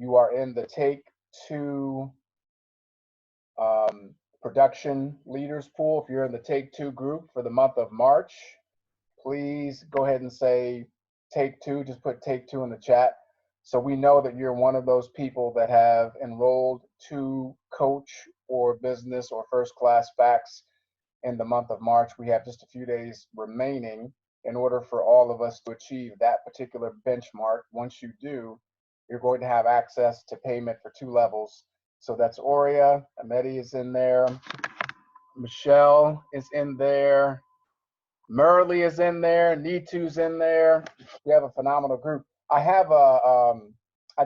You are in the Take Two production leaders pool. If you're in the Take Two group for the month of March, please go ahead and say Take Two. Just put Take Two in the chat, so we know that you're one of those people that have enrolled to coach or business or first class facts in the month of March. We have just a few days remaining in order for all of us to achieve that particular benchmark. Once you do, you're going to have access to payment for 2 levels. So that's Aurea, Amedi is in there, Michelle is in there, Merle is in there, Nitu's in there. We have a phenomenal group. I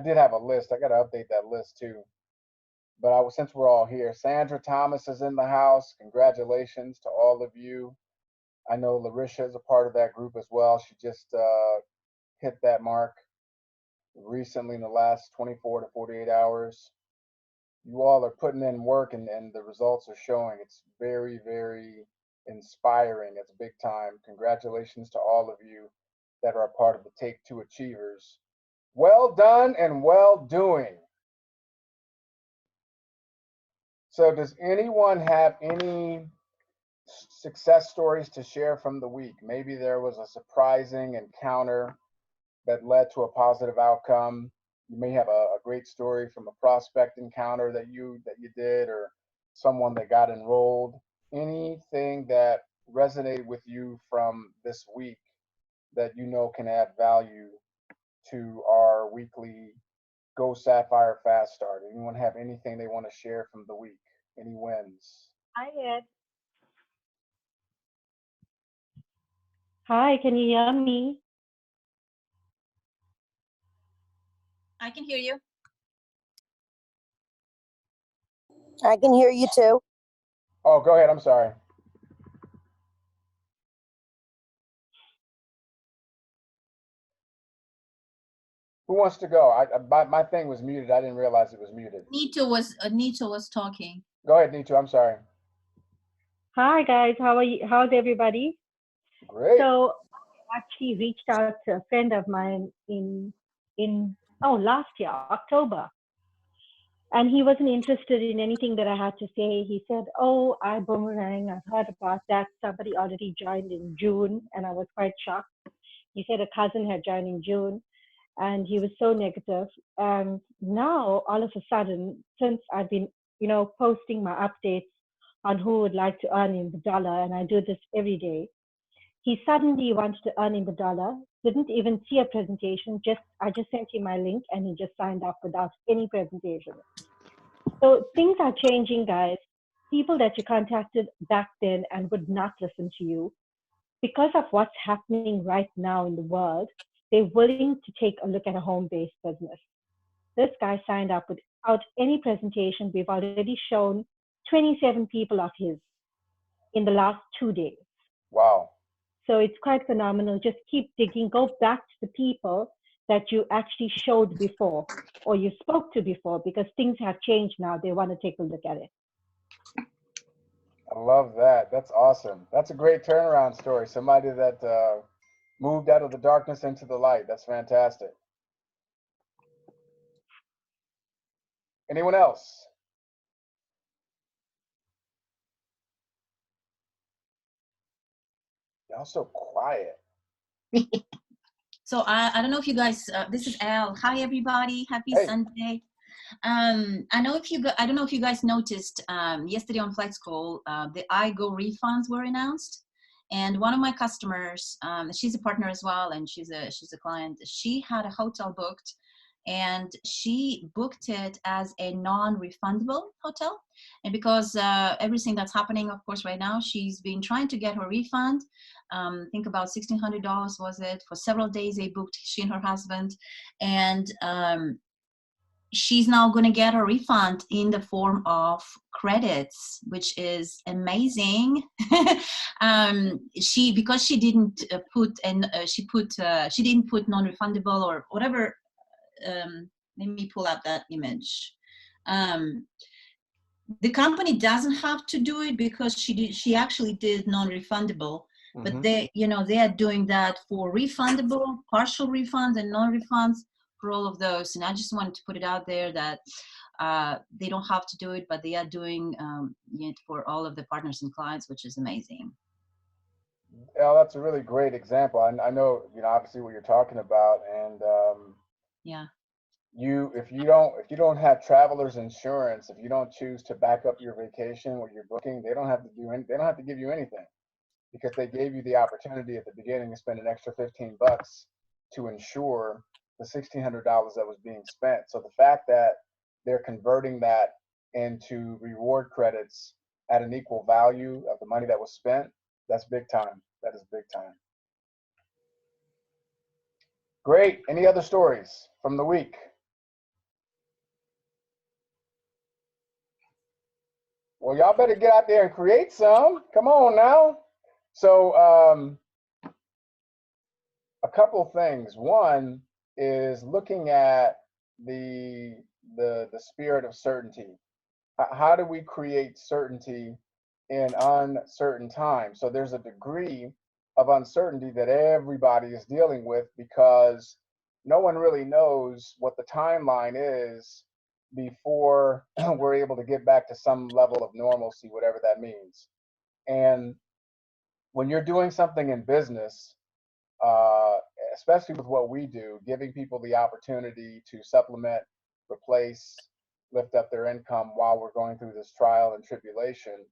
did have a list. I got to update that list too. But since we're all here, Sandra Thomas is in the house. Congratulations to all of you. I know Larisha is a part of that group as well. She just hit that mark recently in the last 24 to 48 hours. You all are putting in work, and the results are showing. It's very, very inspiring. It's big time. Congratulations to all of you that are a part of the Take Two Achievers. Well done and well doing. So does anyone have any success stories to share from the week? Maybe there was a surprising encounter that led to a positive outcome. You may have a great story from a prospect encounter that you did, or someone that got enrolled. Anything that resonated with you from this week that you know can add value to our weekly Go Sapphire Fast Start? Anyone have anything they want to share from the week? Any wins? Hi, Ed. Hi, can you hear me? I can hear you. I can hear you too. Oh, go ahead. I'm sorry. Who wants to go? My thing was muted. I didn't realize it was muted. Nito was talking. Go ahead, Nito. I'm sorry. Hi, guys. How are you? How's everybody? Great. So I actually reached out to a friend of mine in last year, October. And he wasn't interested in anything that I had to say. He said, oh, iBoomerang, I've heard about that. Somebody already joined in June, and I was quite shocked. He said a cousin had joined in June, and he was so negative. And now, all of a sudden, since I've been, posting my updates on who would like to earn in the dollar, and I do this every day, he suddenly wanted to earn in the dollar, didn't even see a presentation, I just sent him my link, and he just signed up without any presentation. So things are changing, guys. People that you contacted back then and would not listen to you, because of what's happening right now in the world, they're willing to take a look at a home-based business. This guy signed up without any presentation. We've already shown 27 people of his in the last 2 days. Wow. So it's quite phenomenal. Just keep digging. Go back to the people that you actually showed before or you spoke to before, because things have changed now. They want to take a look at it. I love that. That's awesome. That's a great turnaround story. Somebody that moved out of the darkness into the light. That's fantastic. Anyone else? Y'all so quiet. So I don't know if you guys, this is Al. Hi, everybody. Happy Sunday. I don't know if you guys noticed yesterday on Flight School, the iGo refunds were announced. And one of my customers, she's a partner as well, and she's a client. She had a hotel booked, and she booked it as a non-refundable hotel. And because everything that's happening, of course, right now, she's been trying to get her refund. Think about $1,600 was it? For several days they booked, she and her husband. And she's now going to get her refund in the form of credits, which is amazing. Because she didn't put she didn't put non-refundable or whatever. Let me pull out that image. The company doesn't have to do it because she actually did non-refundable. But they are doing that for refundable, partial refunds, and non-refunds. for all of those. And I just wanted to put it out there that they don't have to do it, but they are doing it for all of the partners and clients, which is amazing. Yeah, that's a really great example. I know, obviously what you're talking about, and Yeah. if you don't have traveler's insurance, if you don't choose to back up your vacation or your booking, they don't have to give you anything, because they gave you the opportunity at the beginning to spend an extra $15 to insure the $1,600 that was being spent. So the fact that they're converting that into reward credits at an equal value of the money that was spent, that's big time. That is big time. Great. Any other stories from the week? Well, y'all better get out there and create some. Come on now. So a couple of things. One is looking at the spirit of certainty. How do we create certainty in uncertain times? So there's a degree of uncertainty that everybody is dealing with, because no one really knows what the timeline is before we're able to get back to some level of normalcy, whatever that means. And when you're doing something in business, especially with what we do, giving people the opportunity to supplement, replace, lift up their income while we're going through this trial and tribulation,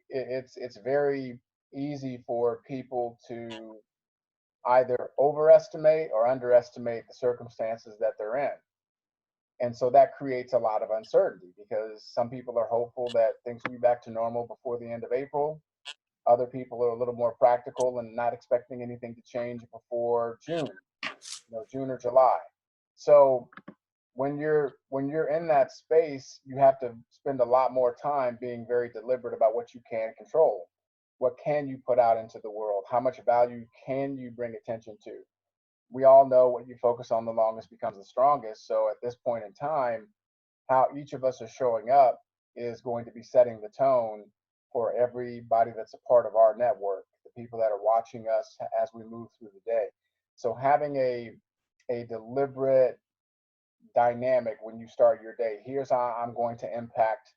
it's very easy for people to either overestimate or underestimate the circumstances that they're in. And so that creates a lot of uncertainty, because some people are hopeful that things will be back to normal before the end of April. Other people are a little more practical and not expecting anything to change before June, June or July. So when you're in that space, you have to spend a lot more time being very deliberate about what you can control. What can you put out into the world? How much value can you bring attention to? We all know what you focus on the longest becomes the strongest. So at this point in time, how each of us are showing up is going to be setting the tone for everybody that's a part of our network, the people that are watching us as we move through the day. So having a deliberate dynamic when you start your day. Here's how I'm going to impact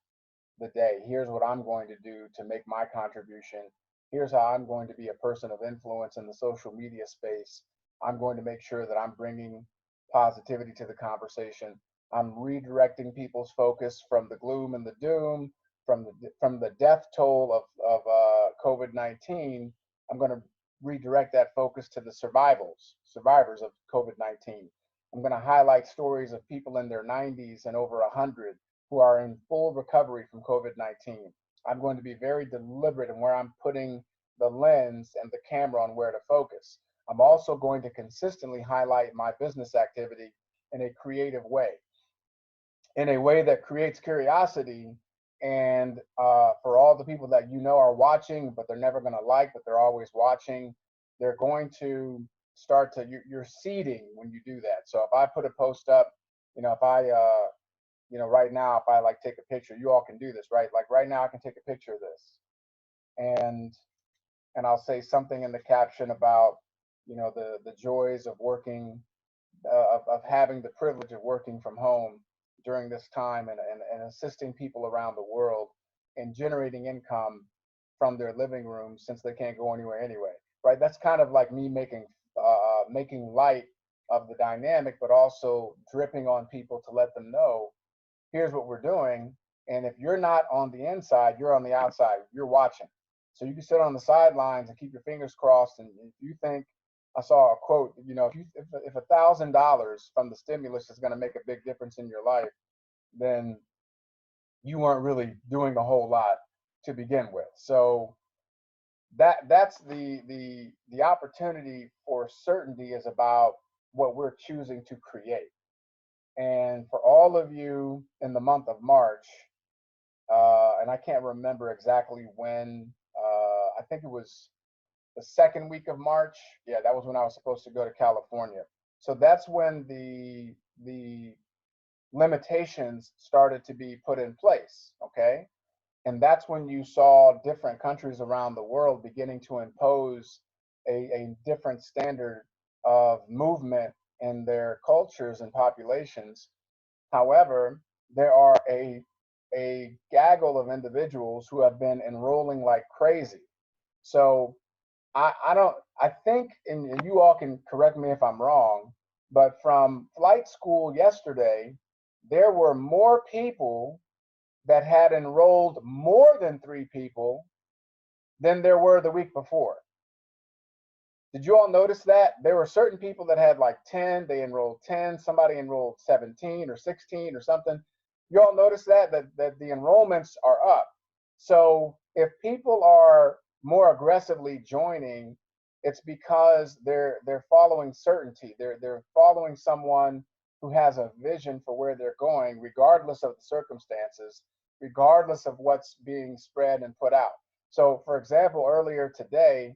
the day. Here's what I'm going to do to make my contribution. Here's how I'm going to be a person of influence in the social media space. I'm going to make sure that I'm bringing positivity to the conversation. I'm redirecting people's focus from the gloom and the doom, from the death toll of COVID-19. I'm going to redirect that focus to the survivors of COVID-19. I'm going to highlight stories of people in their 90s and over 100 who are in full recovery from COVID-19. I'm going to be very deliberate in where I'm putting the lens and the camera on where to focus. I'm also going to consistently highlight my business activity in a creative way, in a way that creates curiosity. And for all the people that are watching, but they're never going to like, but they're always watching, they're going to start to, you're seeding when you do that. So if I put a post up, if I, right now, if I like take a picture, you all can do this, right? Like right now I can take a picture of this and I'll say something in the caption about, the joys of working, of having the privilege of working from home during this time, and assisting people around the world in generating income from their living rooms, since they can't go anywhere anyway, right? That's kind of like me making light of the dynamic, but also dripping on people to let them know, here's what we're doing. And if you're not on the inside, you're on the outside, you're watching. So you can sit on the sidelines and keep your fingers crossed. And if you think, I saw a quote, if $1,000 from the stimulus is going to make a big difference in your life, then you weren't really doing a whole lot to begin with. So that's the opportunity for certainty is about what we're choosing to create. And for all of you in the month of March, and I can't remember exactly when, I think it was the second week of March. Yeah, that was when I was supposed to go to California. So that's when the limitations started to be put in place, okay? And that's when you saw different countries around the world beginning to impose a different standard of movement in their cultures and populations. However, there are a gaggle of individuals who have been enrolling like crazy. So I don't, I think, and you all can correct me if I'm wrong, but from flight school yesterday, there were more people that had enrolled more than 3 people than there were the week before. Did you all notice that? There were certain people that had like 10, they enrolled 10, somebody enrolled 17 or 16 or something. You all notice that the enrollments are up. So if people are more aggressively joining, it's because they're following certainty. They're following someone who has a vision for where they're going, regardless of the circumstances, regardless of what's being spread and put out. So, for example, earlier today,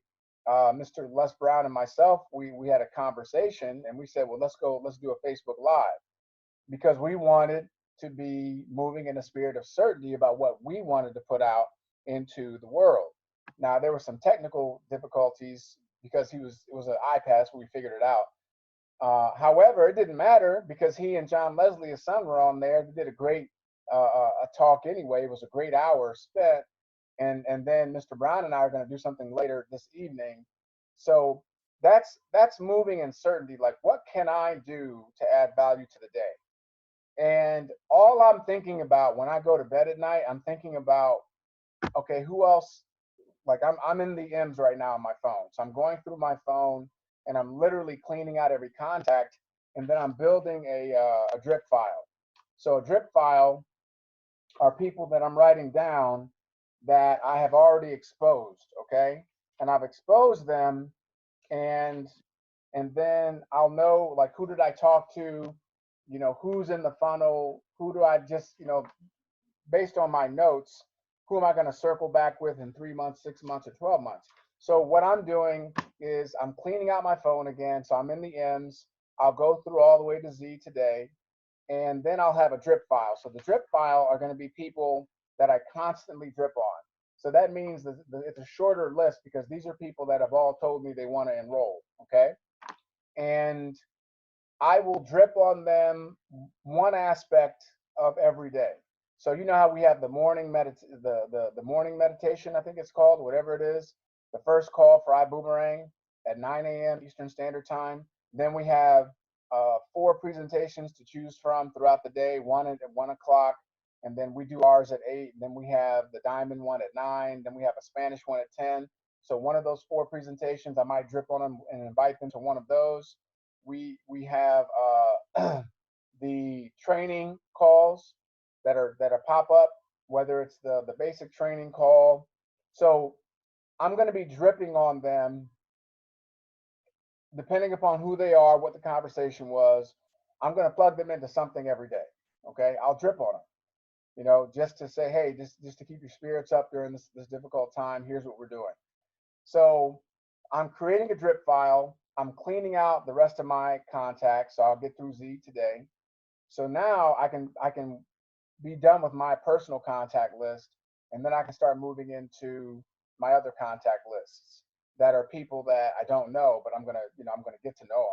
Mr. Les Brown and myself, we had a conversation and we said, well, let's do a Facebook Live, because we wanted to be moving in a spirit of certainty about what we wanted to put out into the world. Now, there were some technical difficulties because it was an iPass, but we figured it out. However, it didn't matter because he and John Leslie, his son, were on there. They did a great a talk anyway. It was a great hour spent. And then Mr. Brown and I are going to do something later this evening. So that's moving in certainty. Like, what can I do to add value to the day? And all I'm thinking about when I go to bed at night, I'm thinking about, okay, who else? Like, I'm in the M's right now on my phone. So I'm going through my phone and I'm literally cleaning out every contact, and then I'm building a drip file. So a drip file are people that I'm writing down that I have already exposed, okay? And I've exposed them, and then I'll know, like, who did I talk to, who's in the funnel, who do I just, based on my notes, who am I going to circle back with in 3 months, 6 months, or 12 months? So what I'm doing is I'm cleaning out my phone again. So I'm in the M's. I'll go through all the way to Z today, and then I'll have a drip file. So the drip file are going to be people that I constantly drip on. So that means that it's a shorter list because these are people that have all told me they want to enroll, okay? And I will drip on them one aspect of every day. So you know how we have the morning the morning meditation, I think it's called, whatever it is, the first call for iBoomerang at 9 a.m. Eastern Standard Time. Then we have 4 presentations to choose from throughout the day, one at 1 o'clock, and then we do ours at 8. And then we have the diamond one at 9. Then we have a Spanish one at 10. So one of those 4 presentations, I might drip on them and invite them to one of those. We have the training calls that are pop up, whether it's the basic training call. So I'm going to be dripping on them depending upon who they are, what the conversation was. I'm going to plug them into something every day. Okay, I'll drip on them, just to say, hey, just to keep your spirits up during this difficult time. Here's what we're doing. So I'm creating a drip file. I'm cleaning out the rest of my contacts. So I'll get through Z today. So now I can be done with my personal contact list, and then I can start moving into my other contact lists that are people that I don't know, but I'm gonna get to know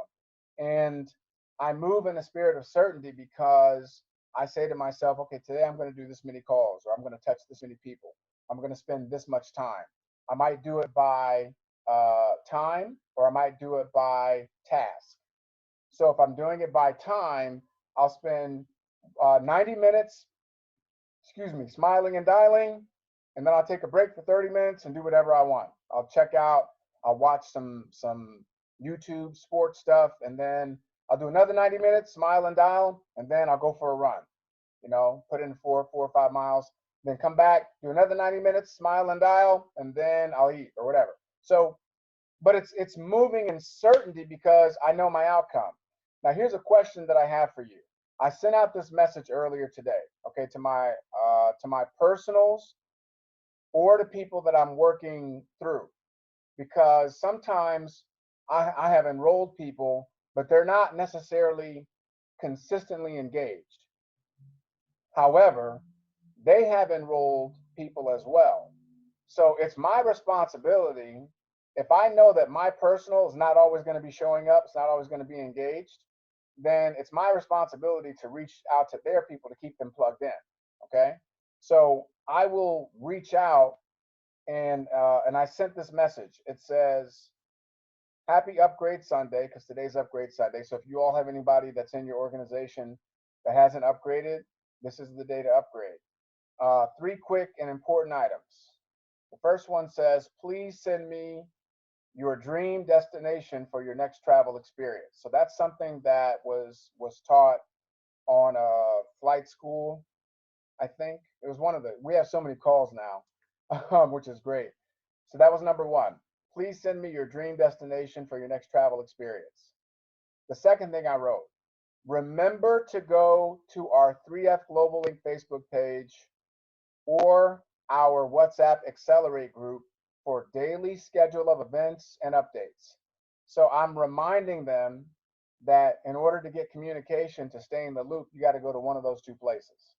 them. And I move in a spirit of certainty because I say to myself, okay, today I'm going to do this many calls, or I'm going to touch this many people. I'm going to spend this much time. I might do it by time, or I might do it by task. So if I'm doing it by time, I'll spend 90 minutes, smiling and dialing, and then I'll take a break for 30 minutes and do whatever I want. I'll check out, I'll watch some YouTube sports stuff, and then I'll do another 90 minutes, smile and dial, and then I'll go for a run. Put in 4 or 5 miles, then come back, do another 90 minutes, smile and dial, and then I'll eat or whatever. So, but it's moving in certainty because I know my outcome. Now, here's a question that I have for you. I sent out this message earlier today, okay, to my personals or to people that I'm working through, because sometimes I have enrolled people, but they're not necessarily consistently engaged. However, they have enrolled people as well. So it's my responsibility, if I know that my personal is not always going to be showing up, it's not always going to be engaged, then it's my responsibility to reach out to their people to keep them plugged in. Okay, so I will reach out and I sent this message. It says, "Happy Upgrade Sunday," because today's Upgrade Sunday. So if you all have anybody that's in your organization that hasn't upgraded, this is the day to upgrade. 3 quick and important items. The first one says, "Please send me your dream destination for your next travel experience." So that's something that was taught on a flight school. I think it was one of the. We have so many calls now, which is great. So that was number one. Please send me your dream destination for your next travel experience. The second thing I wrote: remember to go to our 3F Global Link Facebook page or our WhatsApp Accelerate group for daily schedule of events and updates. So I'm reminding them that in order to get communication to stay in the loop, you got to go to one of those 2 places.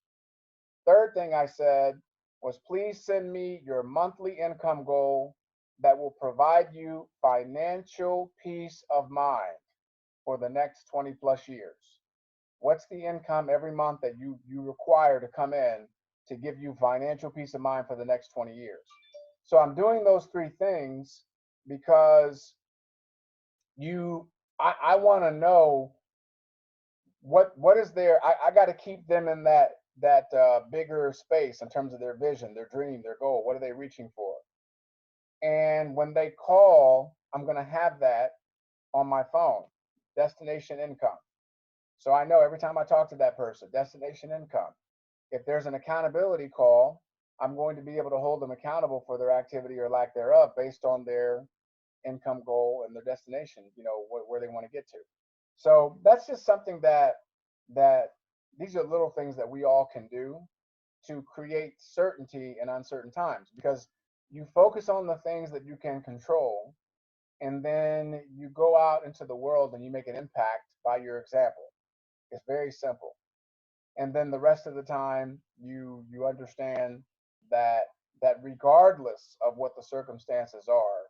Third thing I said was, please send me your monthly income goal that will provide you financial peace of mind for the next 20 plus years. What's the income every month that you require to come in to give you financial peace of mind for the next 20 years? So I'm doing those 3 things because I want to know what is there. I got to keep them in that bigger space in terms of their vision, their dream, their goal. What are they reaching for? And when they call, I'm going to have that on my phone, destination income. So I know every time I talk to that person, destination income. If there's an accountability call, I'm going to be able to hold them accountable for their activity or lack thereof based on their income goal and their destination, where they want to get to. So that's just something that these are little things that we all can do to create certainty in uncertain times, because you focus on the things that you can control, and then you go out into the world and you make an impact by your example. It's very simple. And then the rest of the time, you understand that regardless of what the circumstances are,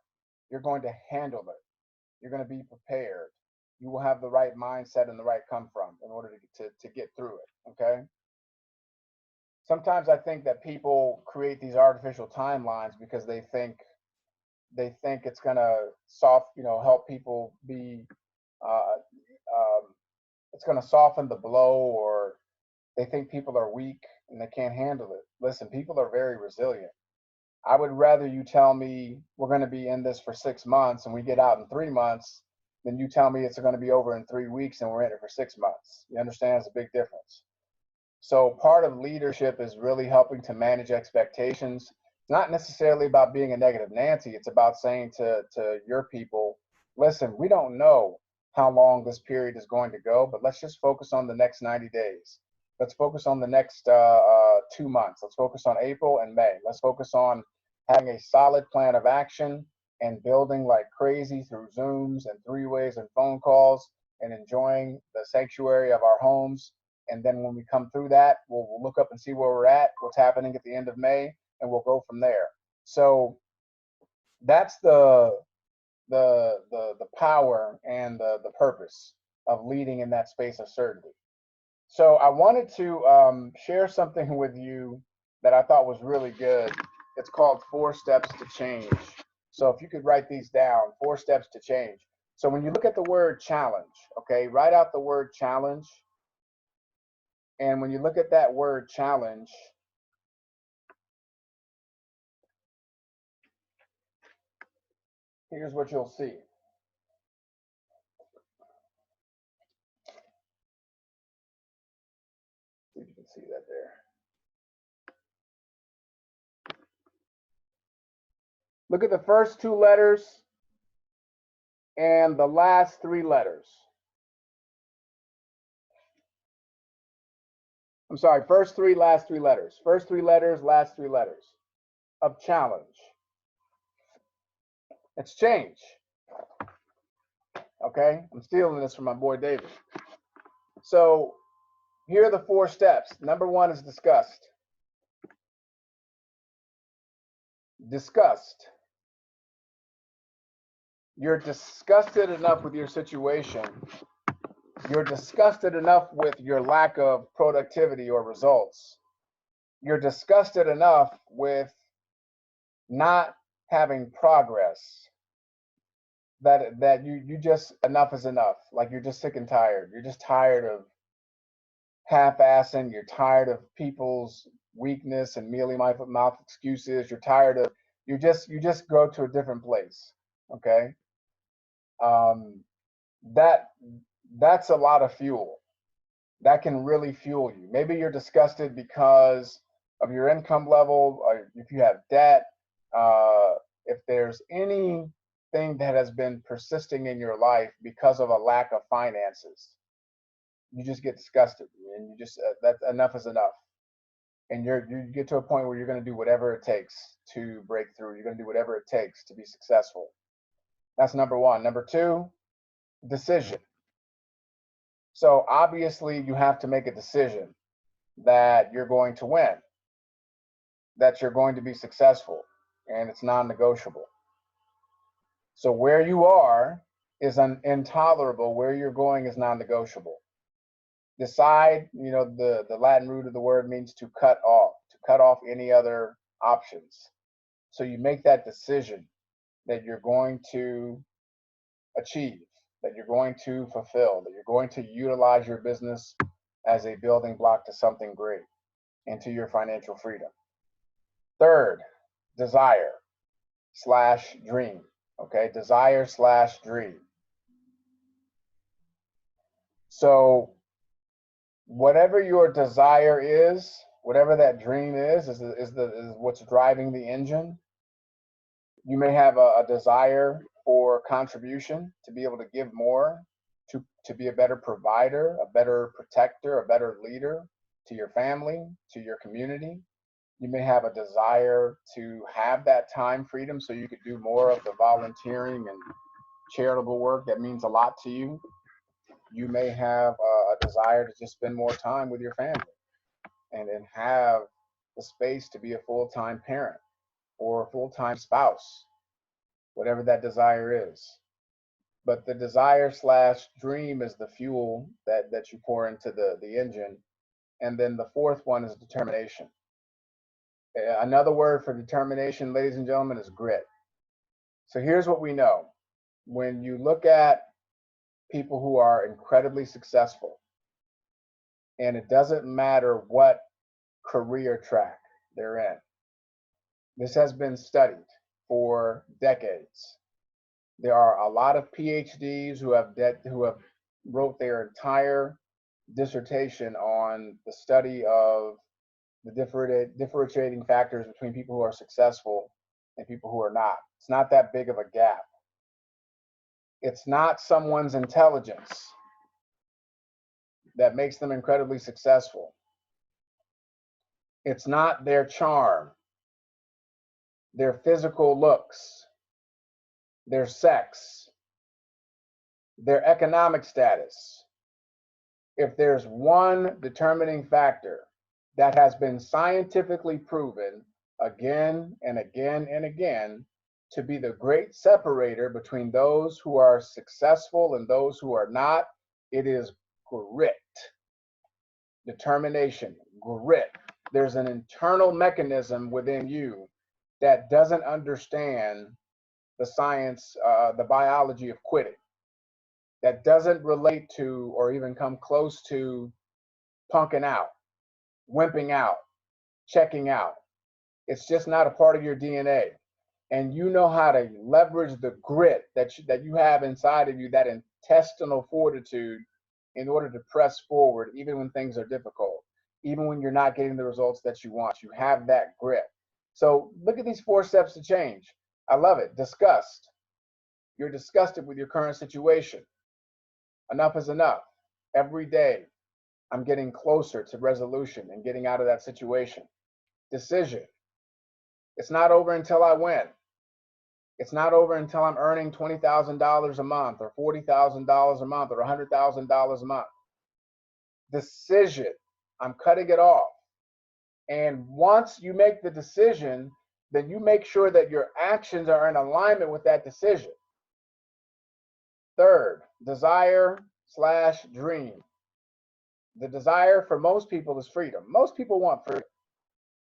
you're going to handle it. You're going to be prepared. You will have the right mindset and the right come from in order to get through it. Okay. Sometimes I think that people create these artificial timelines because they think it's going to help people be, it's going to soften the blow, or they think people are weak and they can't handle it. Listen, people are very resilient. I would rather you tell me we're going to be in this for 6 months and we get out in 3 months than you tell me it's going to be over in 3 weeks and we're in it for 6 months. You understand? It's a big difference. So part of leadership is really helping to manage expectations. It's not necessarily about being a negative Nancy. It's about saying to your people, listen, we don't know how long this period is going to go, but let's just focus on the next 90 days. Let's focus on the next 2 months. Let's focus on April and May. Let's focus on having a solid plan of action and building like crazy through Zooms and 3-ways and phone calls and enjoying the sanctuary of our homes. And then when we come through that, we'll look up and see where we're at, what's happening at the end of May, and we'll go from there. So that's the power and the purpose of leading in that space of certainty. So I wanted to share something with you that I thought was really good. It's called 4 Steps to Change. So if you could write these down, 4 steps to change. So when you look at the word challenge, okay, write out the word challenge. And when you look at that word challenge, here's what you'll see. See if you can see that there. Look at the first 2 letters and the last 3 letters. I'm sorry, first 3, last 3 letters. First 3 letters, last 3 letters of challenge. It's change. Okay, I'm stealing this from my boy David. So here are the 4 steps. Number 1 is disgust. Disgust. You're disgusted enough with your situation You're disgusted enough with your lack of productivity or results. You're disgusted enough with not having progress that you just, enough is enough. Like you're just sick and tired. You're just tired of half-assing. You're tired of people's weakness and mealy mouth excuses. You're tired of, you just go to a different place. Okay. Um, that's a lot of fuel. That can really fuel you. Maybe you're disgusted because of your income level, or if you have debt, if there's anything that has been persisting in your life because of a lack of finances, you just get disgusted, and you just that enough is enough, and you get to a point where you're going to do whatever it takes to break through. You're going to do whatever it takes to be successful. That's number one. Number two, decision. So obviously you have to make a decision that you're going to win, that you're going to be successful, and it's non-negotiable. So where you are is intolerable. Where you're going is non-negotiable. Decide, the Latin root of the word means to cut off any other options. So you make that decision that you're going to achieve, that you're going to fulfill, that you're going to utilize your business as a building block to something great and to your financial freedom. Third, desire/dream. Okay, desire/dream. So whatever your desire is, whatever that dream is what's driving the engine. You may have a desire for contribution, to be able to give more, to be a better provider, a better protector, a better leader to your family, to your community. You may have a desire to have that time freedom so you could do more of the volunteering and charitable work that means a lot to you. You may have a desire to just spend more time with your family and have the space to be a full-time parent or a full-time spouse, whatever that desire is. But the desire/dream is the fuel that you pour into the engine. And then the fourth one is determination. Another word for determination, ladies and gentlemen, is grit. So here's what we know. When you look at people who are incredibly successful, and it doesn't matter what career track they're in, this has been studied for decades. There are a lot of PhDs who have wrote their entire dissertation on the study of the differentiating factors between people who are successful and people who are not. It's not that big of a gap. It's not someone's intelligence that makes them incredibly successful. It's not their charm, their physical looks, their sex, their economic status. If there's one determining factor that has been scientifically proven again and again and again to be the great separator between those who are successful and those who are not, it is grit. Determination, grit. There's an internal mechanism within you that doesn't understand the science, the biology of quitting, that doesn't relate to or even come close to punking out, wimping out, checking out. It's just not a part of your DNA. And you know how to leverage the grit that you have inside of you, that intestinal fortitude, in order to press forward, even when things are difficult, even when you're not getting the results that you want. You have that grit. So look at these 4 steps to change. I love it. Disgust. You're disgusted with your current situation. Enough is enough. Every day, I'm getting closer to resolution and getting out of that situation. Decision. It's not over until I win. It's not over until I'm earning $20,000 a month or $40,000 a month or $100,000 a month. Decision. I'm cutting it off. And once you make the decision, then you make sure that your actions are in alignment with that decision. Third, desire/ slash dream. The desire for most people is freedom. Most people want freedom.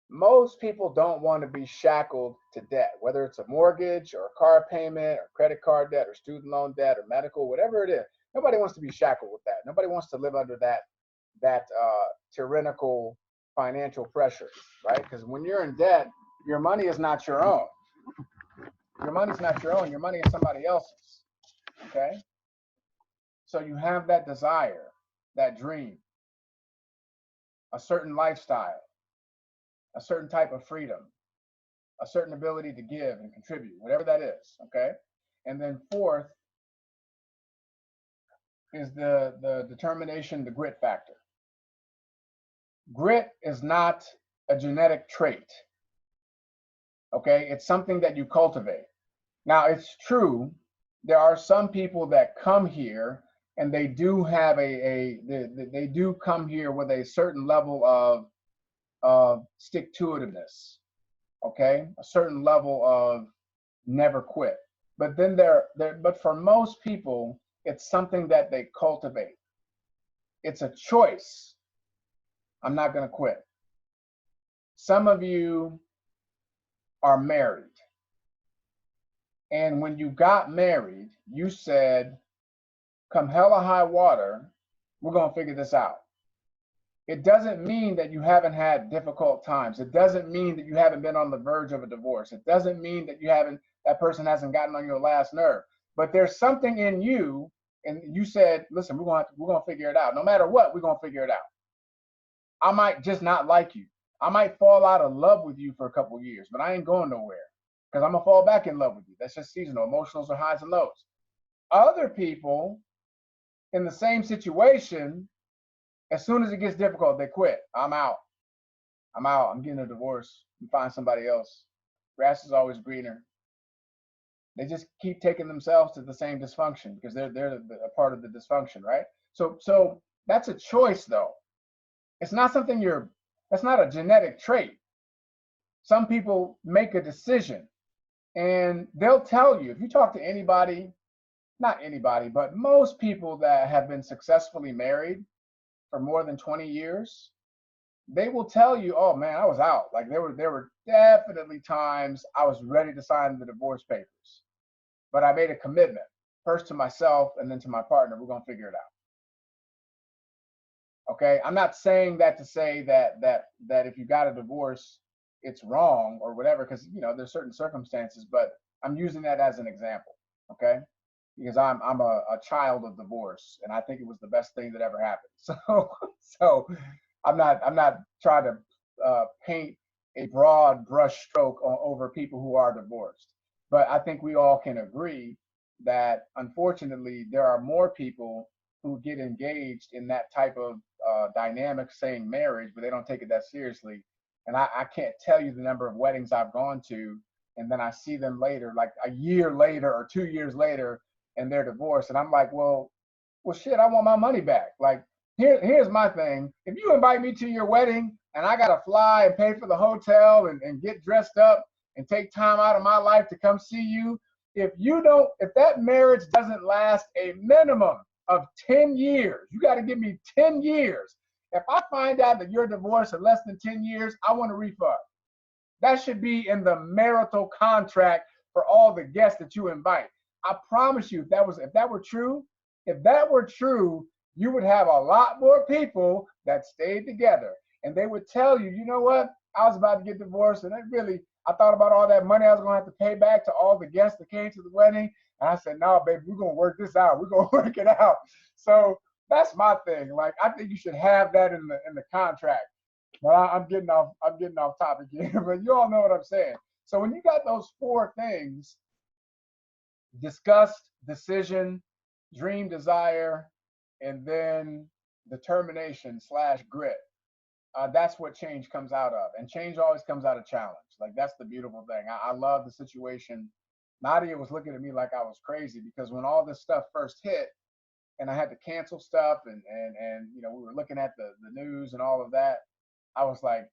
Most people don't want to be shackled to debt, whether it's a mortgage or a car payment or credit card debt or student loan debt or medical, whatever it is. Nobody wants to be shackled with that. Nobody wants to live under that tyrannical financial pressure, right? Because when you're in debt, your money is not your own. Your money's not your own. Your money is somebody else's. Okay? So you have that desire, that dream, a certain lifestyle, a certain type of freedom, a certain ability to give and contribute, whatever that is. Okay? And then fourth is the determination, the grit factor. Grit is not a genetic trait. Okay? It's something that you cultivate. Now, it's true, there are some people that come here and they do have they do come here with a certain level of stick-to-itiveness, okay? A certain level of never quit. But then but for most people, it's something that they cultivate. It's a choice. I'm not going to quit. Some of you are married. And when you got married, you said, come hell or high water, we're going to figure this out. It doesn't mean that you haven't had difficult times. It doesn't mean that you haven't been on the verge of a divorce. It doesn't mean that that person hasn't gotten on your last nerve. But there's something in you, and you said, listen, we're going to figure it out. No matter what, we're going to figure it out. I might just not like you. I might fall out of love with you for a couple of years, but I ain't going nowhere. Because I'm going to fall back in love with you. That's just seasonal. Emotionals are highs and lows. Other people in the same situation, as soon as it gets difficult, they quit. I'm out. I'm getting a divorce. You find somebody else. Grass is always greener. They just keep taking themselves to the same dysfunction because they're a part of the dysfunction, right? So that's a choice, though. It's not something that's not a genetic trait. Some people make a decision. And they'll tell you, if you talk to anybody, not anybody, but most people that have been successfully married for more than 20 years, they will tell you, oh man, I was out. Like there were definitely times I was ready to sign the divorce papers. But I made a commitment, first to myself and then to my partner. We're going to figure it out. Okay? I'm not saying that to say that if you got a divorce, it's wrong or whatever, because there's certain circumstances, but I'm using that as an example, okay? Because I'm a child of divorce, and I think it was the best thing that ever happened. So I'm not trying to paint a broad brush stroke over people who are divorced, but I think we all can agree that unfortunately there are more people who get engaged in that type of dynamic, saying marriage, but they don't take it that seriously. And I can't tell you the number of weddings I've gone to, and then I see them later, like a year later or 2 years later, and they're divorced. And I'm like, well, shit, I want my money back. Like, here's my thing. If you invite me to your wedding and I got to fly and pay for the hotel and get dressed up and take time out of my life to come see you, if that marriage doesn't last a minimum of 10 years, you got to give me 10 years. If I find out that you're divorced in less than 10 years, I want a refund. That should be in the marital contract for all the guests that you invite. I promise you, if that were true, you would have a lot more people that stayed together. And they would tell you, you know what? I was about to get divorced, and I thought about all that money I was going to have to pay back to all the guests that came to the wedding. And I said, no, baby, we're going to work this out. We're going to work it out. So that's my thing. Like, I think you should have that in the contract. But I'm getting off topic here, but you all know what I'm saying. So when you got those four things, disgust, decision, dream, desire, and then determination / grit, that's what change comes out of. And change always comes out of challenge. Like, that's the beautiful thing. I love the situation. Nadia was looking at me like I was crazy, because when all this stuff first hit, and I had to cancel stuff, and we were looking at the news and all of that, I was like,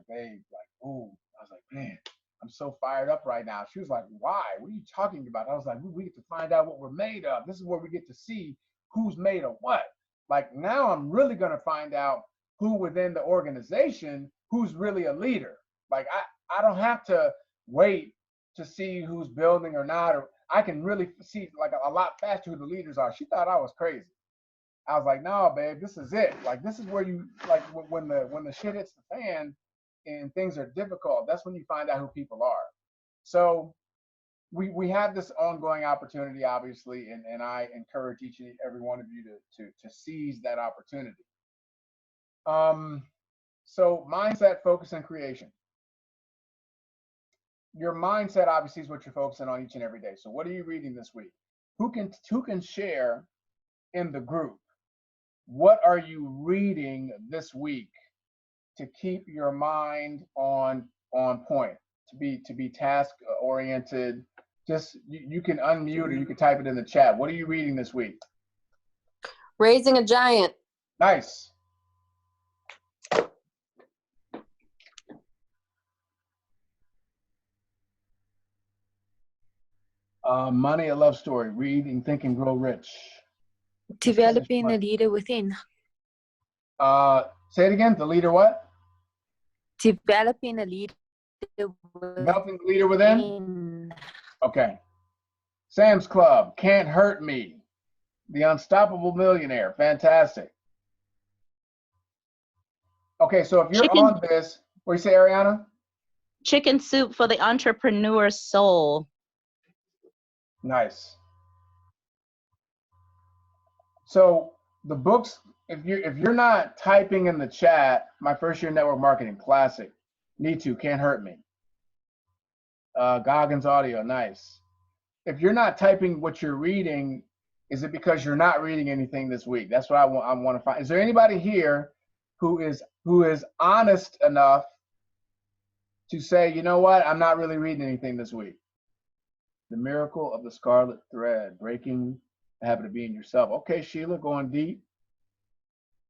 babe, like, ooh, I was like, man, I'm so fired up right now. She was like, why? What are you talking about? I was like, we get to find out what we're made of. This is where we get to see who's made of what. Like now I'm really going to find out who within the organization, who's really a leader. Like I don't have to wait to see who's building or not, or I can really see like a lot faster who the leaders are. She thought I was crazy. I was like, no, babe, this is it. Like, this is where you, like, when the shit hits the fan and things are difficult, that's when you find out who people are. So we have this ongoing opportunity, obviously, and I encourage each and every one of you to seize that opportunity. So mindset, focus, and creation. Your mindset obviously is what you're focusing on each and every day. So what are you reading this week? Who can share in the group? What are you reading this week to keep your mind on point, to be task oriented? Just you can unmute or you can type it in the chat. What are you reading this week? Raising a Giant. Nice. Money, a love story. Read and Think and Grow Rich. Developing a leader within. Say it again. The leader what? Developing a leader Developing the leader within? Okay. Sam's Club, Can't Hurt Me. The Unstoppable Millionaire. Fantastic. Okay, so if you're on this, what do you say, Ariana? Chicken Soup for the Entrepreneur Soul. Nice. So the books, if you're not typing in the chat, My First Year Network Marketing, classic. Need to, Can't Hurt Me. Goggins Audio, nice. If you're not typing what you're reading, is it because you're not reading anything this week? That's what I want to find. Is there anybody here who is honest enough to say, you know what, I'm not really reading anything this week? The Miracle of the Scarlet Thread, Breaking the Habit of Being Yourself. Okay, Sheila, going deep.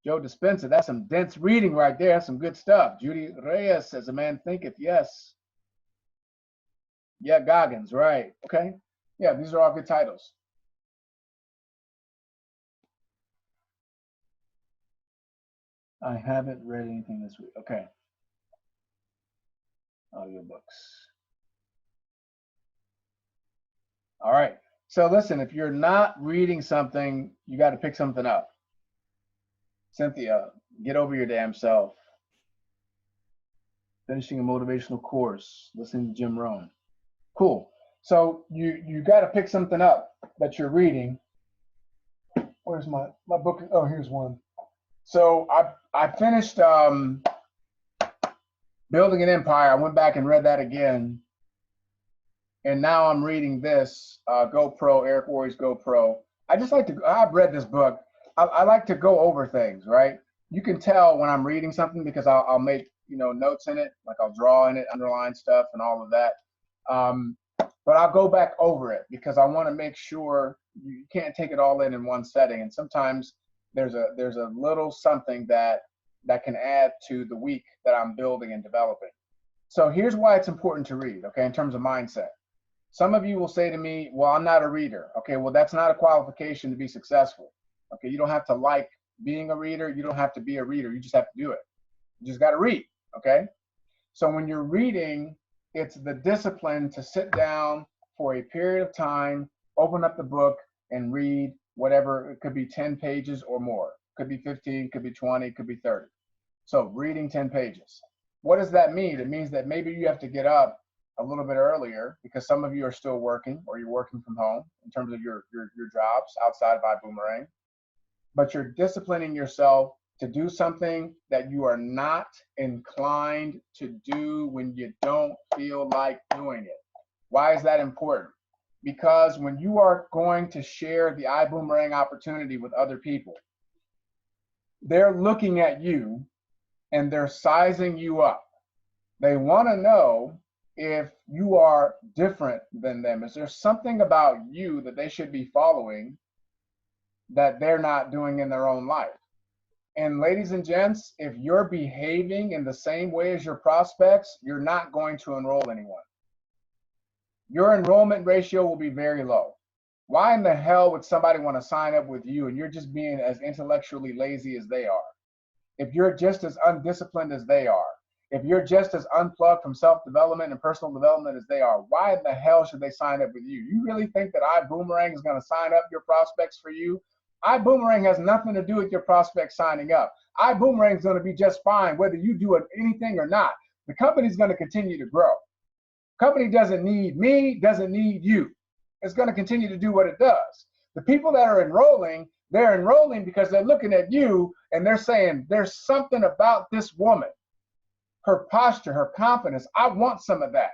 Joe Dispenza, that's some dense reading right there. That's some good stuff. Judy Reyes says, A Man Thinketh, yes. Yeah, Goggins, right. Okay. Yeah, these are all good titles. I haven't read anything this week. Okay. Audiobooks. All right. So listen, if you're not reading something, you got to pick something up. Cynthia, get over your damn self. Finishing a motivational course, listening to Jim Rohn. Cool. So you got to pick something up that you're reading. Where's my book? Oh, here's one. So I finished Building an Empire. I went back and read that again. And now I'm reading this, GoPro, Eric Worre's GoPro. I've read this book. I like to go over things, right? You can tell when I'm reading something because I'll make, notes in it, like I'll draw in it, underline stuff and all of that. But I'll go back over it because I want to make sure you can't take it all in one setting. And sometimes there's a little something that can add to the week that I'm building and developing. So here's why it's important to read, okay, in terms of mindset. Some of you will say to me, well, I'm not a reader. Okay, well, that's not a qualification to be successful. Okay, you don't have to like being a reader. You don't have to be a reader. You just have to do it. You just got to read, okay? So when you're reading, it's the discipline to sit down for a period of time, open up the book and read whatever. It could be 10 pages or more. Could be 15, could be 20, could be 30. So reading 10 pages. What does that mean? It means that maybe you have to get up a little bit earlier because some of you are still working or you're working from home in terms of your jobs outside of iBoomerang. But you're disciplining yourself to do something that you are not inclined to do when you don't feel like doing it. Why is that important? Because when you are going to share the iBoomerang opportunity with other people, they're looking at you and they're sizing you up. They want to know if you are different than them. Is there something about you that they should be following that they're not doing in their own life? And ladies and gents, if you're behaving in the same way as your prospects, you're not going to enroll anyone. Your enrollment ratio will be very low. Why in the hell would somebody want to sign up with you and you're just being as intellectually lazy as they are? If you're just as undisciplined as they are, if you're just as unplugged from self-development and personal development as they are, why in the hell should they sign up with you? You really think that iBoomerang is going to sign up your prospects for you? iBoomerang has nothing to do with your prospects signing up. iBoomerang is going to be just fine whether you do anything or not. The company's going to continue to grow. Company doesn't need me, doesn't need you. It's going to continue to do what it does. The people that are enrolling, they're enrolling because they're looking at you and they're saying, there's something about this woman, her posture, her confidence. I want some of that.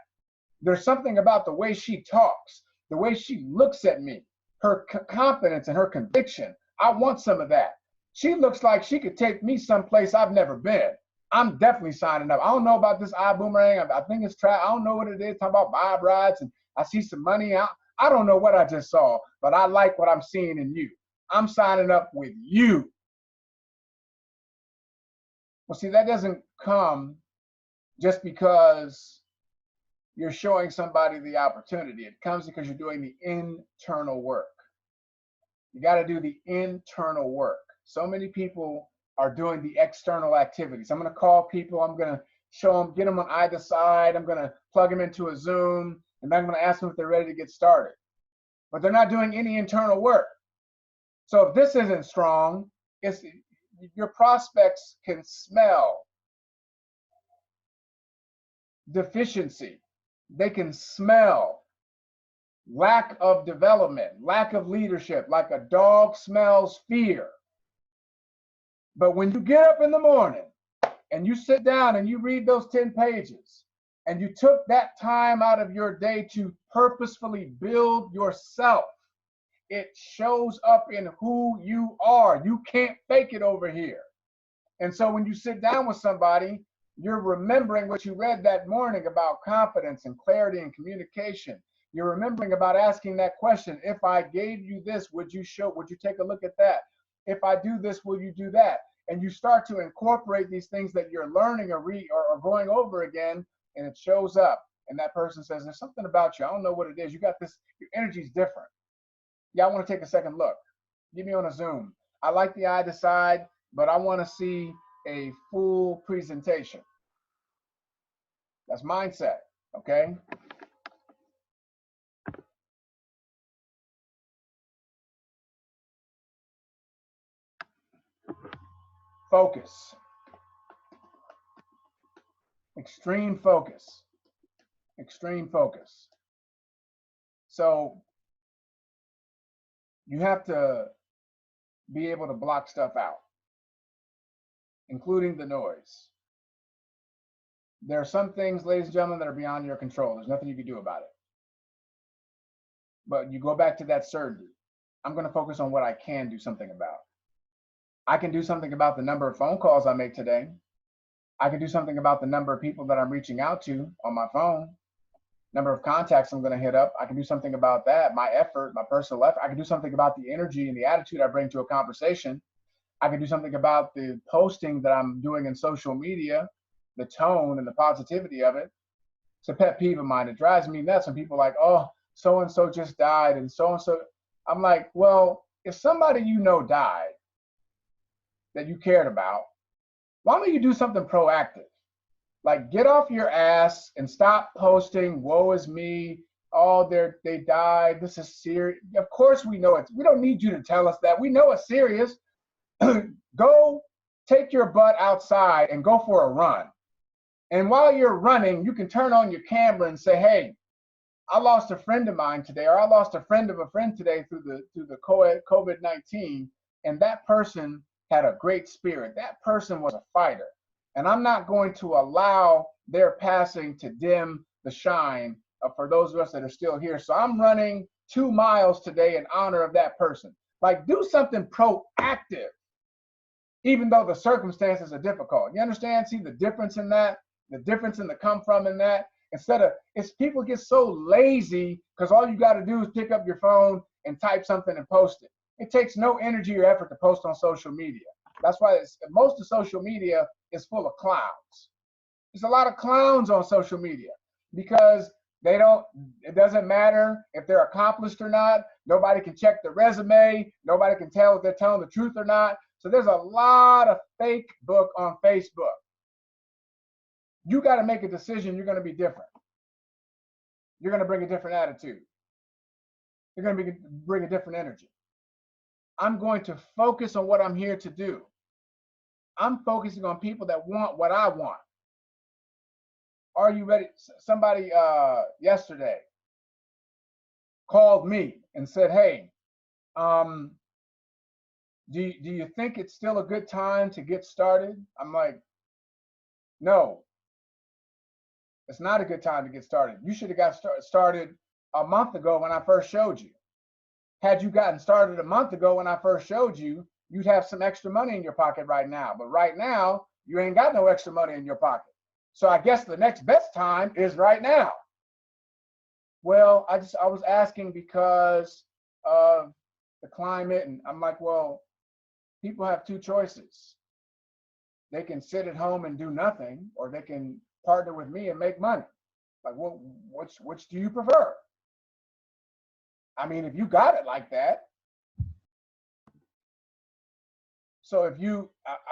There's something about the way she talks, the way she looks at me, her confidence and her conviction. I want some of that. She looks like she could take me someplace I've never been. I'm definitely signing up. I don't know about this iBoomerang. I think it's I don't know what it is. Talking about Bob rides and I see some money out. I don't know what I just saw, but I like what I'm seeing in you. I'm signing up with you. Well, see, that doesn't come just because you're showing somebody the opportunity. It comes because you're doing the internal work. You got to do the internal work. So many people are doing the external activities. I'm going to call people. I'm going to show them, get them on either side. I'm going to plug them into a Zoom, and then I'm going to ask them if they're ready to get started. But they're not doing any internal work. So if this isn't strong, your prospects can smell deficiency. They can smell lack of development, lack of leadership, like a dog smells fear. But when you get up in the morning and you sit down and you read those 10 pages and you took that time out of your day to purposefully build yourself, it shows up in who you are. You can't fake it over here. And so when you sit down with somebody, you're remembering what you read that morning about confidence and clarity and communication. You're remembering about asking that question. If I gave you this, would you take a look at that? If I do this, will you do that? And you start to incorporate these things that you're learning or going over again, and it shows up. And that person says, there's something about you. I don't know what it is. You got this, your energy's different. Yeah, I want to take a second look. Get me on a Zoom. I like the eye to side, but I want to see a full presentation. That's mindset, okay? Focus. Extreme focus. Extreme focus. So you have to be able to block stuff out, including the noise. There are some things, ladies and gentlemen, that are beyond your control. There's nothing you can do about it. But you go back to that certainty. I'm going to focus on what I can do something about. I can do something about the number of phone calls I make today. I can do something about the number of people that I'm reaching out to on my phone, number of contacts I'm going to hit up. I can do something about that, my effort, my personal effort. I can do something about the energy and the attitude I bring to a conversation. I can do something about the posting that I'm doing in social media, the tone and the positivity of it. It's a pet peeve of mine. It drives me nuts when people are like, oh, so-and-so just died and so-and-so. I'm like, well, if somebody you know died that you cared about, why don't you do something proactive? Like, get off your ass and stop posting, woe is me, oh, they died, this is serious. Of course we know it. We don't need you to tell us that. We know it's serious. Go take your butt outside and go for a run. And while you're running, you can turn on your camera and say, hey, I lost a friend of mine today, or I lost a friend of a friend today through the COVID-19, and that person had a great spirit. That person was a fighter. And I'm not going to allow their passing to dim the shine for those of us that are still here. So I'm running 2 miles today in honor of that person. Like, do something proactive, even though the circumstances are difficult. You understand? See the difference in that? The difference in the come from in that? It's people get so lazy because all you got to do is pick up your phone and type something and post it. It takes no energy or effort to post on social media. That's why most of social media is full of clowns. There's a lot of clowns on social media because They don't, it doesn't matter if they're accomplished or not. Nobody can check their resume. Nobody can tell if they're telling the truth or not. So there's a lot of fake book on Facebook. You got to make a decision. You're going to be different. You're going to bring a different attitude. You're going to bring a different energy. I'm going to focus on what I'm here to do. I'm focusing on people that want what I want. Are you ready? Somebody yesterday called me and said, hey, do you think it's still a good time to get started? I'm like, no, it's not a good time to get started. You should have got started a month ago when I first showed you. Had you gotten started a month ago when I first showed you, you'd have some extra money in your pocket right now. But right now, you ain't got no extra money in your pocket. So I guess the next best time is right now. Well, I was asking because of the climate, and I'm like, well, people have two choices. They can sit at home and do nothing, or they can partner with me and make money. Like, well, which do you prefer? I mean, if you got it like that. So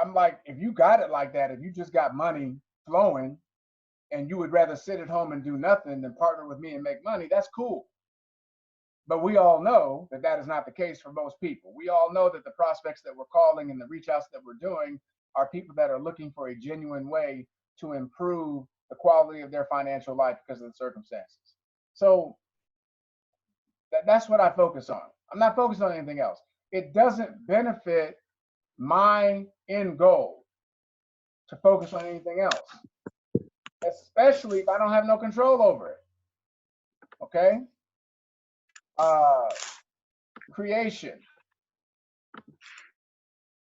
I'm like, if you got it like that, if you just got money flowing and you would rather sit at home and do nothing than partner with me and make money, that's cool. But we all know that that is not the case for most people. We all know that the prospects that we're calling and the reach outs that we're doing are people that are looking for a genuine way to improve the quality of their financial life because of the circumstances. So that's what I focus on. I'm not focused on anything else. It doesn't benefit my end goal to focus on anything else, especially if I don't have no control over it. Okay? Creation.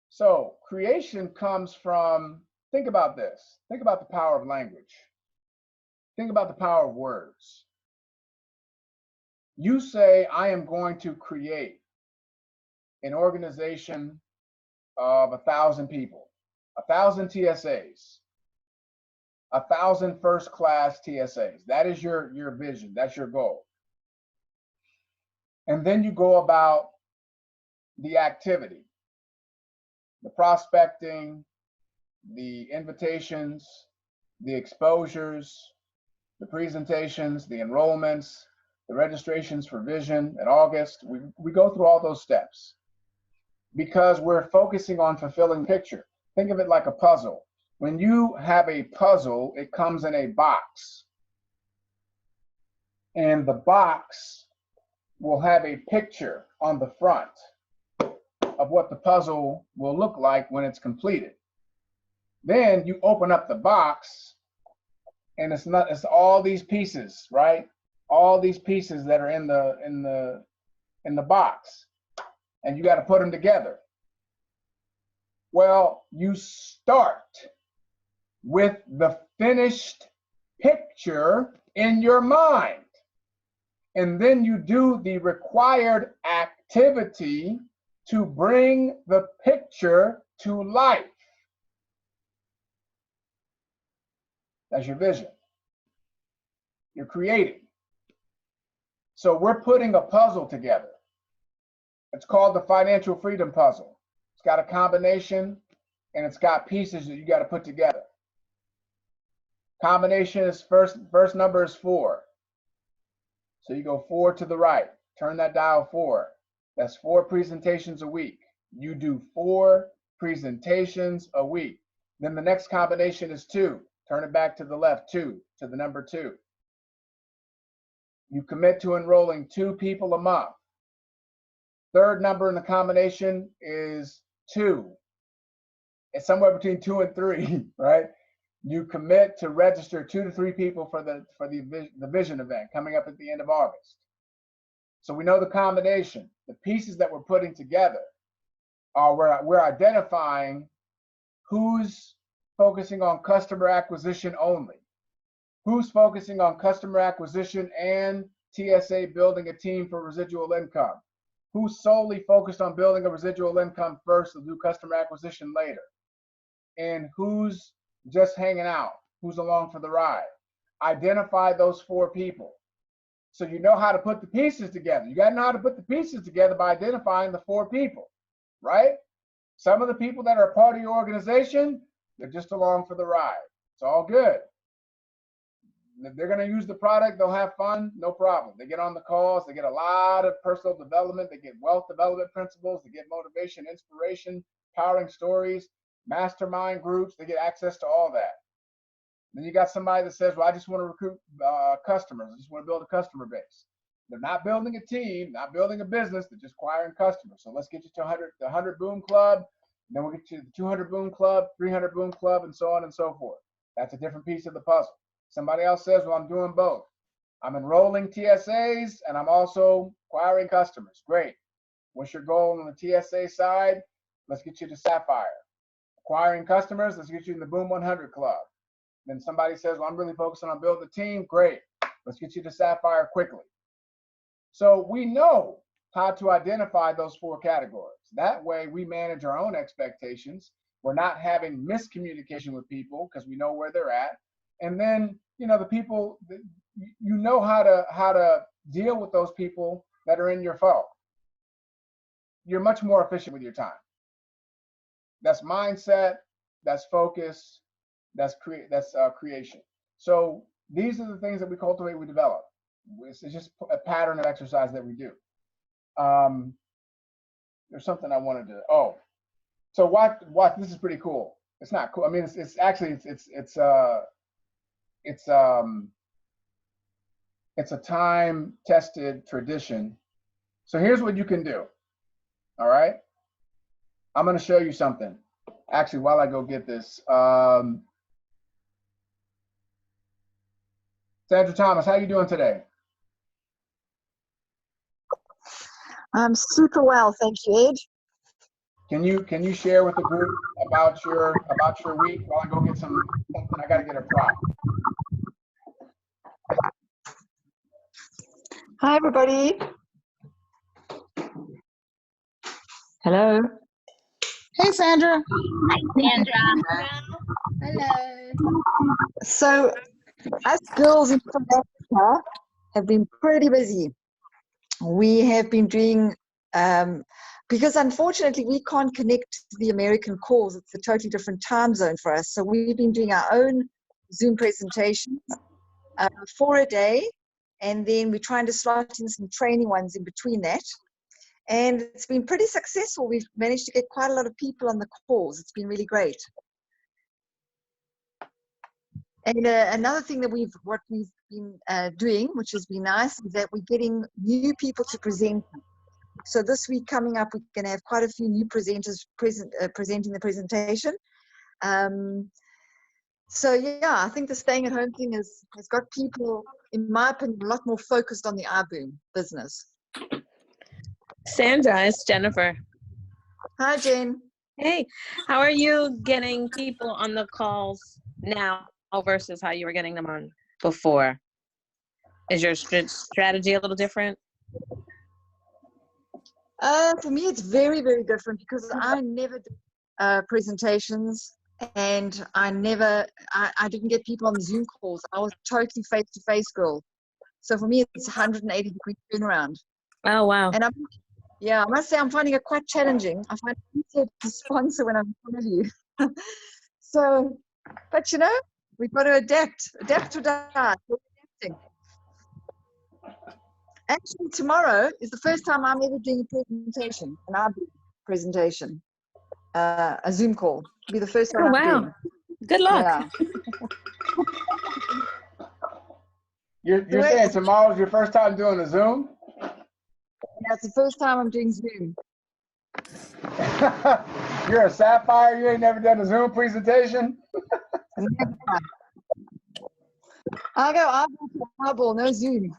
So creation comes from, think about this. Think about the power of language. Think about the power of words. You say, I am going to create an organization of 1,000 people, 1,000 TSAs, 1,000 first-class TSAs. That is your vision. That's your goal. And then you go about the activity, the prospecting, the invitations, the exposures, the presentations, the enrollments, the registrations for Vision in August. We go through all those steps because we're focusing on fulfilling picture. Think of it like a puzzle. When you have a puzzle, it comes in a box. And the box will have a picture on the front of what the puzzle will look like when it's completed. Then you open up the box and it's all these pieces, right? All these pieces that are in the box, and you got to put them together. Well, you start with the finished picture in your mind, and then you do the required activity to bring the picture to life. That's your vision. You're creating. So we're putting a puzzle together. It's called the Financial Freedom Puzzle. It's got a combination and it's got pieces that you got to put together. Combination is first number is 4. So you go 4 to the right, turn that dial 4. That's 4 presentations a week. You do 4 presentations a week. Then the next combination is 2. Turn it back to the left, 2 to the number 2. You commit to enrolling 2 people a month. Third number in the combination is 2. It's somewhere between 2 and 3, right? You commit to register 2 to 3 people for the Vision event coming up at the end of August. So we know the combination. The pieces that we're putting together are where we're identifying who's focusing on customer acquisition only. Who's focusing on customer acquisition and TSA building a team for residual income? Who's solely focused on building a residual income first and do customer acquisition later? And who's just hanging out? Who's along for the ride? Identify those 4 people. So you know how to put the pieces together. You got to know how to put the pieces together by identifying the 4 people, right? Some of the people that are a part of your organization, they're just along for the ride. It's all good. If they're going to use the product, they'll have fun, no problem. They get on the calls, they get a lot of personal development, they get wealth development principles, they get motivation, inspiration, powering stories, mastermind groups, they get access to all that. Then you got somebody that says, well, I just want to recruit customers. I just want to build a customer base. They're not building a team, not building a business, they're just acquiring customers. So let's get you to the 100 Boom Club, then we'll get you to the 200 Boom Club, 300 Boom Club, and so on and so forth. That's a different piece of the puzzle. Somebody else says, well, I'm doing both. I'm enrolling TSAs and I'm also acquiring customers. Great. What's your goal on the TSA side? Let's get you to Sapphire. Acquiring customers, let's get you in the Boom 100 Club. Then somebody says, well, I'm really focusing on building a team. Great. Let's get you to Sapphire quickly. So we know how to identify those 4 categories. That way we manage our own expectations. We're not having miscommunication with people because we know where they're at. And then, you know, the people, you know how to deal with those people that are in your foe. You're much more efficient with your time. That's mindset, that's focus, that's creation. So these are the things that we cultivate, we develop. It's just a pattern of exercise that we do. There's something I wanted to, so what, this is pretty cool. It's not cool. I mean, it's actually, it's a time-tested tradition. So here's what you can do. All right. I'm going to show you something. Actually, while I go get this, Sandra Thomas, how you doing today? I'm super well, thank you, Ed. Can you share with the group about your week while I go get something? I got to get a prop. Hi, everybody. Hello. Hey, Sandra. Hi, Sandra. Hello. So, us girls in South Africa have been pretty busy. We have been doing, because unfortunately we can't connect to the American calls. It's a totally different time zone for us. So we've been doing our own Zoom presentations for a day. And then we're trying to slot in some training ones in between that. And it's been pretty successful. We've managed to get quite a lot of people on the calls. It's been really great. And another thing that we've been doing, which has been nice, is that we're getting new people to present. So this week coming up, we're going to have quite a few new presenters presenting the presentation. So yeah, I think the staying at home thing has got people, in my opinion, a lot more focused on the iBoom business. Sandra, it's Jennifer. Hi, Jen. Hey, how are you getting people on the calls now versus how you were getting them on before? Is your strategy a little different? For me, it's very, very different because I never did presentations, and I didn't get people on Zoom calls. I was totally face-to-face girl. So for me, it's 180-degree turnaround. Oh, wow. And I must say I'm finding it quite challenging. I find it easier to sponsor when I'm in front of you. So, but you know, we've got to adapt to that. We're adapting. Actually, tomorrow is the first time I'm ever doing a presentation, an iBoom presentation, a Zoom call. It'll be the first time Oh, I'm wow. doing. Good luck. Yeah. You're saying tomorrow's your first time doing a Zoom? Yeah, it's the first time I'm doing Zoom. You're a Sapphire? You ain't never done a Zoom presentation? I go eyeball to eyeball, no Zoom.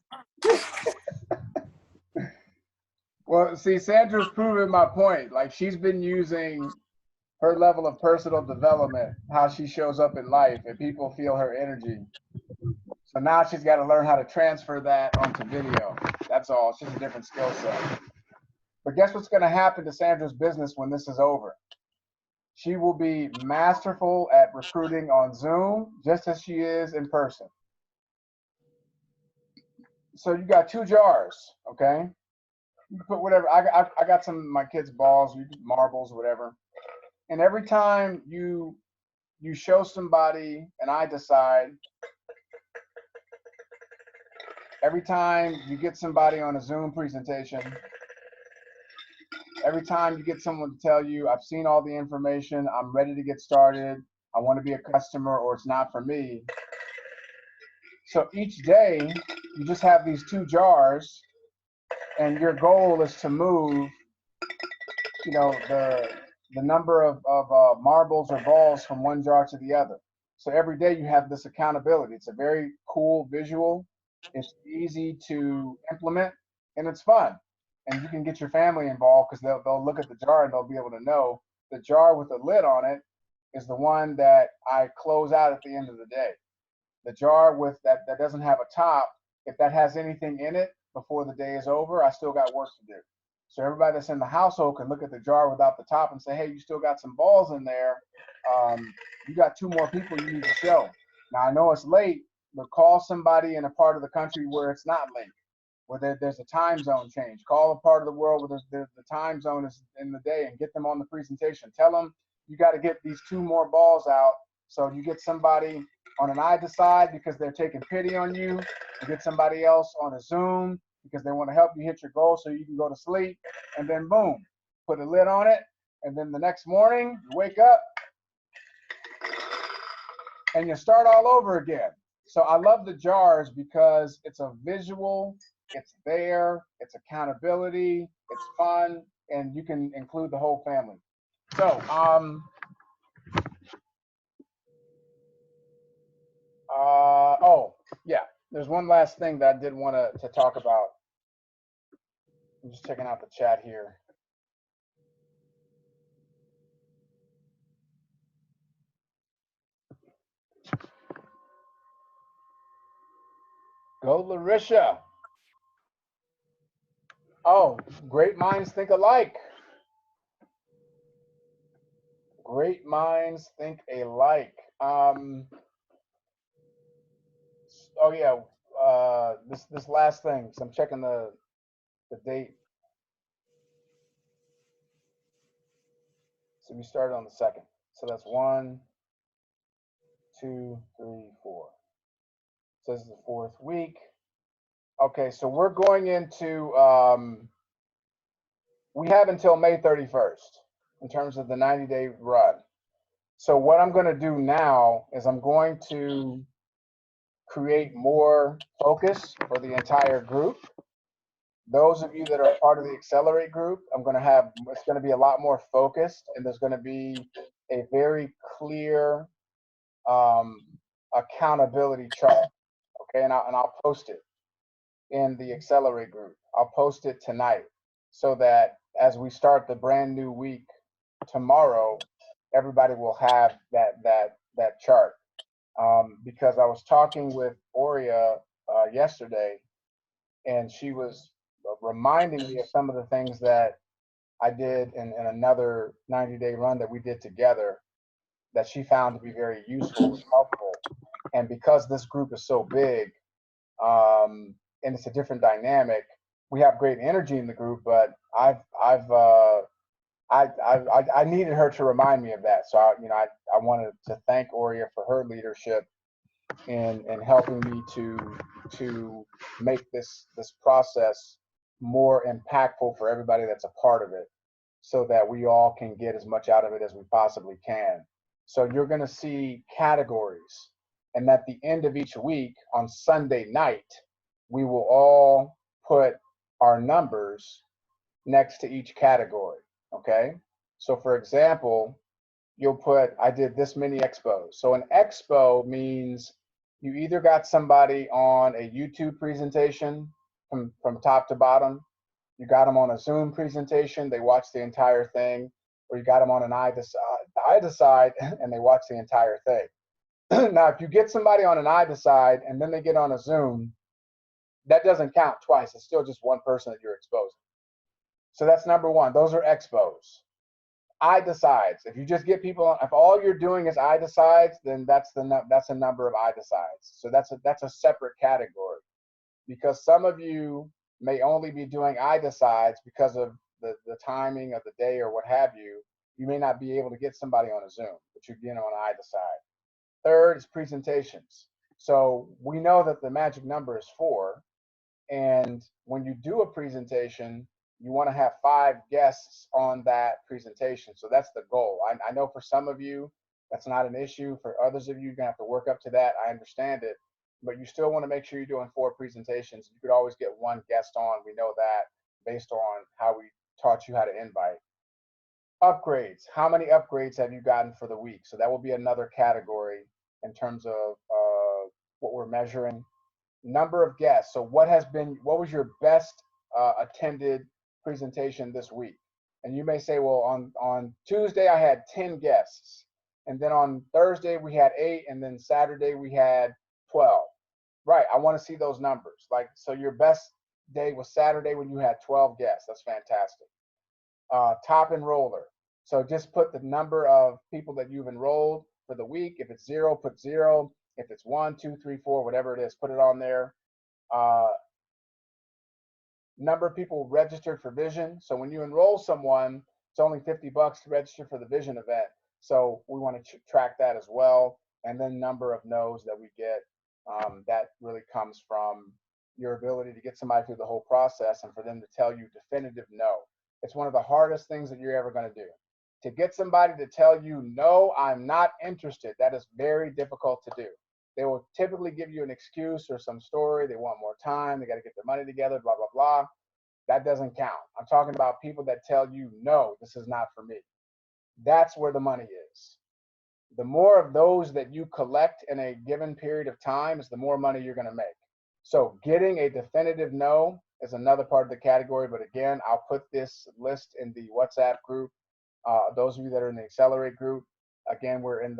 Well, see, Sandra's proving my point. Like, she's been using her level of personal development, how she shows up in life, and people feel her energy. So now she's got to learn how to transfer that onto video. That's all. It's just a different skill set. But guess what's going to happen to Sandra's business when this is over? She will be masterful at recruiting on Zoom, just as she is in person. So you got 2 jars, okay? You can put whatever. I got some of my kids' balls, marbles, whatever. And every time you show somebody an I decide, every time you get somebody on a Zoom presentation, every time you get someone to tell you, I've seen all the information, I'm ready to get started, I want to be a customer, or it's not for me. So each day, you just have these 2 jars, and your goal is to move, you know, the number of marbles or balls from one jar to the other. So every day you have this accountability. It's a very cool visual. It's easy to implement, and it's fun. And you can get your family involved because they'll look at the jar and they'll be able to know the jar with the lid on it is the one that I close out at the end of the day. The jar with that doesn't have a top, if that has anything in it before the day is over, I still got work to do. So everybody that's in the household can look at the jar without the top and say, hey, you still got some balls in there. You got 2 more people you need to show. Now, I know it's late, but call somebody in a part of the country where it's not late, where there's a time zone change. Call a part of the world where the time zone is in the day and get them on the presentation. Tell them you got to get these 2 more balls out. So you get somebody on an I decide because they're taking pity on you. You get somebody else on a Zoom because they want to help you hit your goal so you can go to sleep. And then boom, put a lid on it. And then the next morning, you wake up and you start all over again. So I love the jars because it's a visual, it's there, it's accountability, it's fun, and you can include the whole family. So, oh, yeah, there's one last thing that I did want to talk about. I'm just checking out the chat here. Go, Larisha. Oh, great minds think alike. Great minds think alike. Oh yeah, this last thing. So I'm checking the date. So we started on the 2nd. So that's 1, 2, 3, 4. So this is the 4th week. Okay, so we're going into we have until May 31st in terms of the 90-day run. So what I'm going to do now is I'm going to create more focus for the entire group. Those of you that are part of the Accelerate group, it's going to be a lot more focused, and there's going to be a very clear accountability chart. Okay, and I'll post it in the Accelerate group. I'll post it tonight so that as we start the brand new week tomorrow, everybody will have that chart. Because I was talking with Aurea yesterday, and she was reminding me of some of the things that I did in another 90-day run that we did together that she found to be very useful and helpful. And because this group is so big, and it's a different dynamic, we have great energy in the group, but I needed her to remind me of that. So I wanted to thank Aurea for her leadership in helping me to make this process more impactful for everybody that's a part of it, so that we all can get as much out of it as we possibly can. So you're going to see categories, and at the end of each week on Sunday night, we will all put our numbers next to each category. Okay, so for example, you'll put, I did this many expos. So an expo means you either got somebody on a YouTube presentation from top to bottom, you got them on a Zoom presentation, they watch the entire thing, or you got them on an I decide and they watch the entire thing. Now, if you get somebody on an I decide and then they get on a Zoom, that doesn't count twice. It's still just one person that you're exposing. So that's number one. Those are expos. I decides. If you just get people, if all you're doing is I decides, then that's a number of I decides. So that's a separate category. because some of you may only be doing iDecides because of the timing of the day or what have you. You may not be able to get somebody on a Zoom, but you get on iDecide. Third is presentations. So we know that the magic number is 4. And when you do a presentation, you want to have 5 guests on that presentation. So that's the goal. I know for some of you, that's not an issue. For others of you, you're going to have to work up to that. I understand it. But you still want to make sure you're doing 4 presentations. You could always get 1 guest on. We know that based on how we taught you how to invite. Upgrades. How many upgrades have you gotten for the week? So that will be another category in terms of what we're measuring. Number of guests. So what was your best attended presentation this week? And you may say, well, on Tuesday I had 10 guests, and then on Thursday we had 8, and then Saturday we had 12. Right, I want to see those numbers. Like, so your best day was Saturday when you had 12 guests. That's fantastic. Top enroller. So just put the number of people that you've enrolled for the week. If it's 0, put 0. If it's 1, 2, 3, 4, whatever it is, put it on there. Number of people registered for Vision. So when you enroll someone, it's only $50 to register for the Vision event. So we want to track that as well. And then number of no's that we get. That really comes from your ability to get somebody through the whole process and for them to tell you definitive no. It's one of the hardest things that you're ever going to do. To get somebody to tell you, no, I'm not interested, that is very difficult to do. They will typically give you an excuse or some story. They want more time. They got to get their money together, blah, blah, blah. That doesn't count. I'm talking about people that tell you, no, this is not for me. That's where the money is. The more of those that you collect in a given period of time is the more money you're going to make. So getting a definitive no is another part of the category. But again, I'll put this list in the WhatsApp group. Those of you that are in the Accelerate group, again, we're heading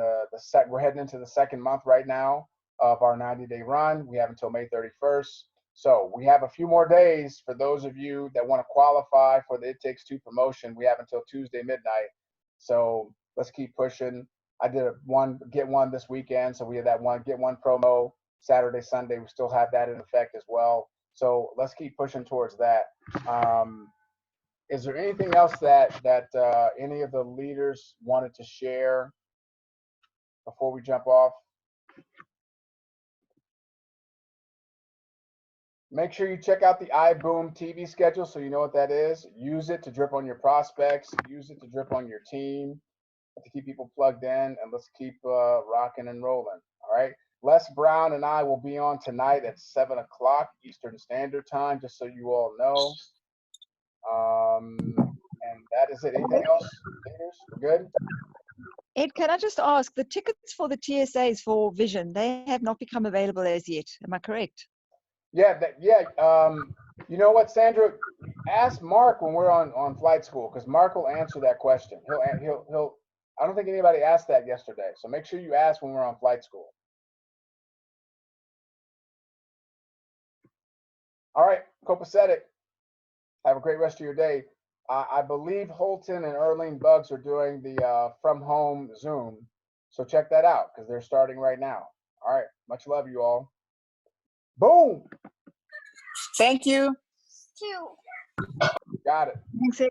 into the 2nd month right now of our 90-day run. We have until May 31st. So we have a few more days for those of you that want to qualify for the It Takes Two promotion. We have until Tuesday midnight. So let's keep pushing. I did get one this weekend. So we have that get one promo Saturday, Sunday. We still have that in effect as well. So let's keep pushing towards that. Is there anything else that any of the leaders wanted to share before we jump off? Make sure you check out the iBoom TV schedule so you know what that is. Use it to drip on your prospects. Use it to drip on your team to keep people plugged in, and let's keep rocking and rolling. All right. Les Brown and I will be on tonight at 7 o'clock Eastern Standard Time, just so you all know. And that is it. Anything else, leaders? We're good? Ed, can I just ask, the tickets for the TSAs for Vision, they have not become available as yet. Am I correct? Yeah, you know what, Sandra? Ask Mark when we're on flight school, because Mark will answer that question. He'll. I don't think anybody asked that yesterday, so make sure you ask when we're on flight school. All right, copacetic. Have a great rest of your day. I believe Holton and Erling Bugs are doing the from home Zoom, so check that out because they're starting right now. All right, much love, you all. Boom. Thank you. Got it. Thanks, Ed.